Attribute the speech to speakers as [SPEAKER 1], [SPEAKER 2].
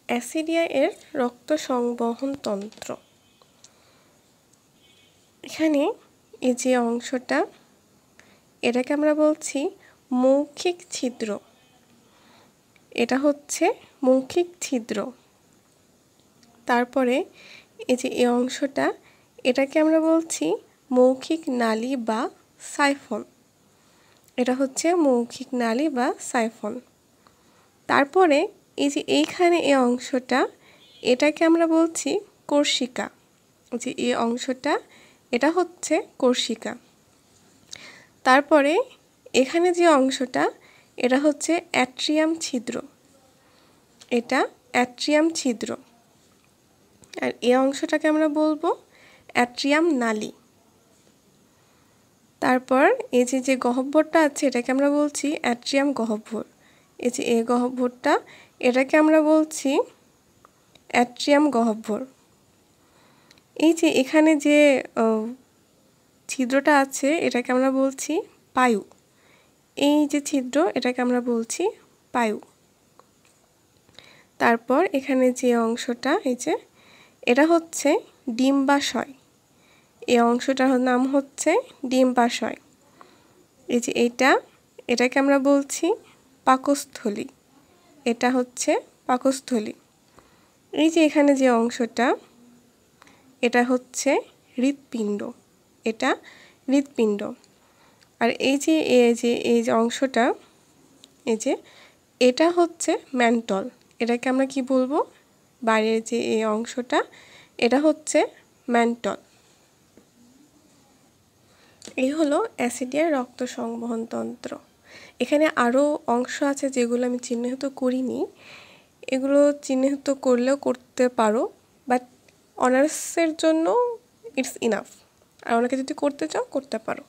[SPEAKER 1] অ্যাসিডিয়া এর রক্ত সংবহন তন্ত্র। এখানে এই যে অংশটা, এটাকে আমরা বলছি মৌখিক ছিদ্র। এটা হচ্ছে মৌখিক ছিদ্র। তারপরে এই যে এই অংশটা, এটাকে আমরা বলছি মৌখিক নালী বা সাইফন। এটা হচ্ছে মৌখিক নালী বা সাইফন। তারপরে এই যে এইখানে এই অংশটা, এটাকে আমরা বলছি কোর্সিকা। যে এই অংশটা, এটা হচ্ছে কোর্সিকা। তারপরে এখানে যে অংশটা, এটা হচ্ছে অ্যাট্রিয়াম ছিদ্র। এটা অ্যাট্রিয়াম ছিদ্র। আর এই অংশটাকে আমরা বলবো অ্যাট্রিয়াম নালী। তারপর এই যে গহ্বরটা আছে, এটাকে আমরা বলছি অ্যাট্রিয়াম গহ্বর। এই যে এই গহ্বরটা, এটাকে আমরা বলছি অ্যাট্রিয়াম গহ্বর। এই যে এখানে যে ছিদ্রটা আছে, এটাকে আমরা বলছি পায়ু। এই যে ছিদ্র, এটাকে আমরা বলছি পায়ু। তারপর এখানে যে অংশটা, এই যে এটা হচ্ছে ডিম্বাশয়। এই অংশটার নাম হচ্ছে ডিম্বাশয়। এই যে এটাকে আমরা বলছি পাকস্থলী। এটা হচ্ছে পাকস্থলী। এই যে এখানে যে অংশটা, এটা হচ্ছে হৃৎপিণ্ড। এটা হৃৎপিণ্ড। আর এই যে অংশটা, এই যে এটা হচ্ছে ম্যান্টল। এটাকে আমরা কি বলবো? বাইরের যে এই অংশটা, এটা হচ্ছে ম্যান্টল। এই হলো অ্যাসিডিয়ার রক্ত সংবহন তন্ত্র। এখানে আরও অংশ আছে যেগুলো আমি চিহ্নিত করিনি। এগুলো চিহ্নিত করলেও করতে পারো, বাট অনার্সের জন্য ইটস ইনাফ। আর ওনাকে যদি করতে চাও, করতে পারো।